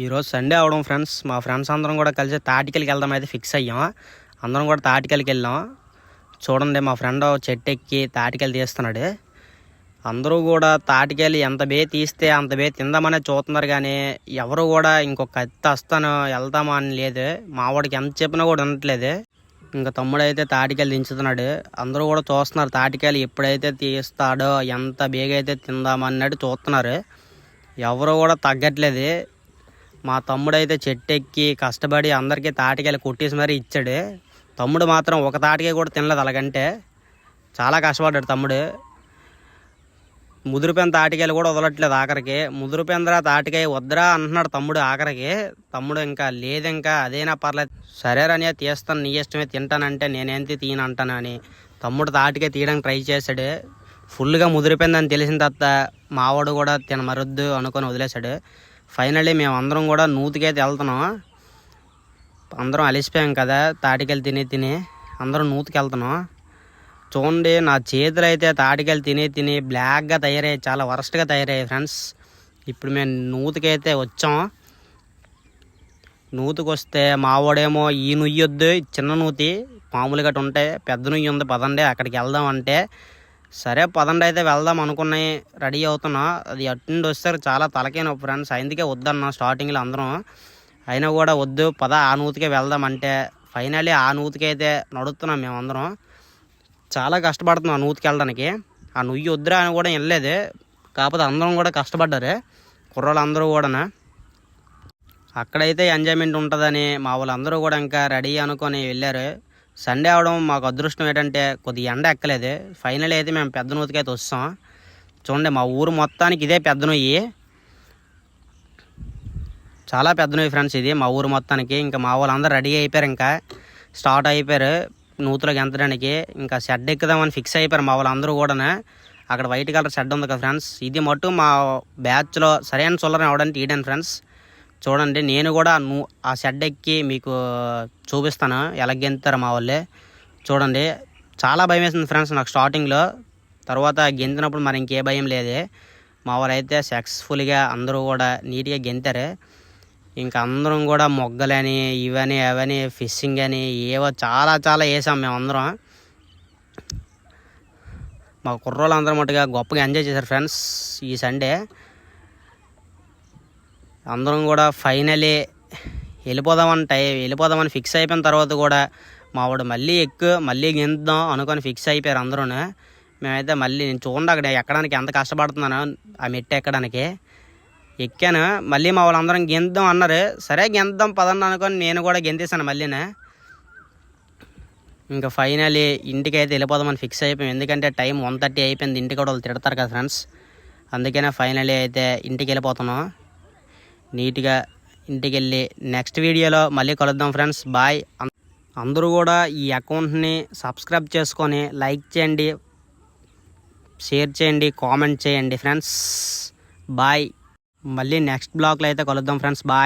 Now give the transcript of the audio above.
ఈరోజు సండే అవడం ఫ్రెండ్స్, మా ఫ్రెండ్స్ అందరం కూడా కలిసి తాటికల్కి వెళ్దాం అయితే ఫిక్స్ అయ్యాం. అందరం కూడా తాటికల్కి వెళ్ళాం. చూడండి, మా ఫ్రెండ్ చెట్టు ఎక్కి తాటికలు తీస్తున్నాడు. అందరూ కూడా తాటికలు ఎంత తీస్తే అంత తిందామనే చూస్తున్నారు, కానీ ఎవరు కూడా ఇంకొక కత్తి వస్తాను వెళ్దామా అని లేదు. మా వాడికి ఎంత చెప్పినా కూడా వినట్లేదు. ఇంకా తమ్ముడైతే తాటికాయలు దించుతున్నాడు. అందరూ కూడా చూస్తున్నారు తాటికాయలు ఎప్పుడైతే తీస్తాడో ఎంత బేగైతే తిందామన్నట్టు చూస్తున్నారు. ఎవరు కూడా తగ్గట్లేదు. మా తమ్ముడైతే చెట్టు ఎక్కి కష్టపడి అందరికీ తాటికాయలు కొట్టేసి మరీ ఇచ్చాడు. తమ్ముడు మాత్రం ఒక తాటికాయ కూడా తినలేదు. అలాగంటే చాలా కష్టపడ్డాడు తమ్ముడు. ముదురుపోయిన తాటికాయలు కూడా వదలట్లేదు. ఆఖరికి ముదురుపోయిందిరా తాటికాయ వద్దరా అంటున్నాడు తమ్ముడు. ఆఖరికి తమ్ముడు ఇంకా లేదు, ఇంకా అదేనా పర్లేదు, సరేరని తీస్తాను, నీ ఇష్టమే, తింటానంటే నేనేంటి తీయనంటాను అని తమ్ముడు తాటికాయ తీయడానికి ట్రై చేశాడు. ఫుల్గా ముదిరిపోయిందని తెలిసిన తర్వాత మావాడు కూడా మరొద్దు అనుకొని వదిలేశాడు. ఫైనల్లీ మేము అందరం కూడా నూతికైతే వెళ్తున్నాం. అందరం అలిసిపోయాం కదా తాటికాయలు తిని అందరం నూతికి వెళ్తున్నాం. చూడండి, నా చేతులు అయితే తాటికాయలు తిని బ్లాక్గా తయారయ్యాయి, చాలా వరస్ట్గా తయారయ్యాయి ఫ్రెండ్స్. ఇప్పుడు మేము నూతికైతే వచ్చాం. నూతికి వస్తే మావాడేమో ఈ నుయ్యి వద్దు, చిన్న నూతి మామూలుగా ఉంటాయి, పెద్ద నుయ్యి ఉంది పదండి అక్కడికి వెళ్దాం అంటే, సరే పదండి అయితే వెళ్దాం అనుకున్నాయి. రెడీ అవుతున్నా. అది అటుండి వస్తే చాలా తలకే నొప్పి ఫ్రెండ్స్. అందుకే వద్దన్నా స్టార్టింగ్లో అందరం. అయినా కూడా వద్దు పద ఆ నూతికే వెళ్దాం అంటే ఫైనల్లీ ఆ నూతికైతే నడుస్తున్నాం మేమందరం. చాలా కష్టపడుతున్నాం ఆ నూతికి వెళ్ళడానికి. ఆ నుయ్యి వద్దురా అని కూడా వెళ్ళలేదు. కాకపోతే అందరం కూడా కష్టపడ్డారు కుర్రోళ్ళు అందరూ కూడా. అక్కడైతే ఎంజాయ్మెంట్ ఉంటుందని మా వాళ్ళందరూ కూడా ఇంకా రెడీ అనుకొని వెళ్ళారు. సండే అవడం మాకు అదృష్టం ఏంటంటే కొద్దిగా ఎండ ఎక్కలేదు. ఫైనల్ అయితే మేము పెద్ద నూతికి అయితే వస్తాం. చూడండి, మా ఊరు మొత్తానికి ఇదే పెద్ద నొయ్యి, చాలా పెద్ద నొయ్యి ఫ్రెండ్స్ ఇది మా ఊరు మొత్తానికి. ఇంకా మా వాళ్ళందరూ రెడీ అయిపోయారు, ఇంకా స్టార్ట్ అయిపోయారు నూతిలోకి ఎంతడానికి. ఇంకా షెడ్ ఎక్కుదామని ఫిక్స్ అయిపోయారు మా వాళ్ళందరూ కూడా. అక్కడ వైట్ కలర్ షెడ్ ఉంది కదా ఫ్రెండ్స్, ఇది మట్టు మా బ్యాచ్లో సరైన సొల్లరని అవడానికి తీయడానికి ఫ్రెండ్స్. చూడండి, నేను కూడా ఆ షెడ్ ఎక్కి మీకు చూపిస్తాను ఎలా గెంతారు మా వాళ్ళే. చూడండి, చాలా భయం వేసింది ఫ్రెండ్స్ నాకు స్టార్టింగ్లో. తర్వాత గెంతినప్పుడు మరి ఇంకే భయం లేదే. మా వాళ్ళు అయితే సక్సెస్ఫుల్గా అందరూ కూడా నీట్గా గెంతారు. ఇంకా అందరం కూడా మొగ్గలని ఇవని అవని ఫిషింగ్ అని ఏవో చాలా వేసాం మేమందరం. మా కుర్రోళ్ళు అందరం మట్టుగా గొప్పగా ఎంజాయ్ చేశారు ఫ్రెండ్స్ ఈ సండే. అందరం కూడా ఫైనలీ వెళ్ళిపోదామని ఫిక్స్ అయిపోయిన తర్వాత కూడా మా వాడు మళ్ళీ గెంతుదాం అనుకొని ఫిక్స్ అయిపోయారు అందరూ. మేమైతే మళ్ళీ నేను చూడండి అక్కడ ఎక్కడానికి ఎంత కష్టపడుతున్నాను, ఆ మెట్టు ఎక్కడానికి ఎక్కాను. మళ్ళీ మా వాళ్ళందరం గెంతుదాం అన్నారు. సరే గెంతుదాం పదండి అనుకొని నేను కూడా గెంతేసాను మళ్ళీనే. ఇంకా ఫైనలీ ఇంటికి అయితే వెళ్ళిపోదామని ఫిక్స్ అయిపోయాం. ఎందుకంటే టైం 1:30 అయిపోయింది. ఇంటికి కూడా వాళ్ళు తిడతారు కదా ఫ్రెండ్స్, అందుకనే ఫైనలీ అయితే ఇంటికి వెళ్ళిపోతున్నాం. నీట్గా ఇంటికి వెళ్ళి నెక్స్ట్ వీడియోలో మళ్ళీ కలుద్దాం ఫ్రెండ్స్. బాయ్. అందరూ కూడా ఈ అకౌంట్ని సబ్స్క్రైబ్ చేసుకొని లైక్ చేయండి, షేర్ చేయండి, కామెంట్ చేయండి ఫ్రెండ్స్. బాయ్. మళ్ళీ నెక్స్ట్ బ్లాగ్లో అయితే కలుద్దాం ఫ్రెండ్స్. బాయ్.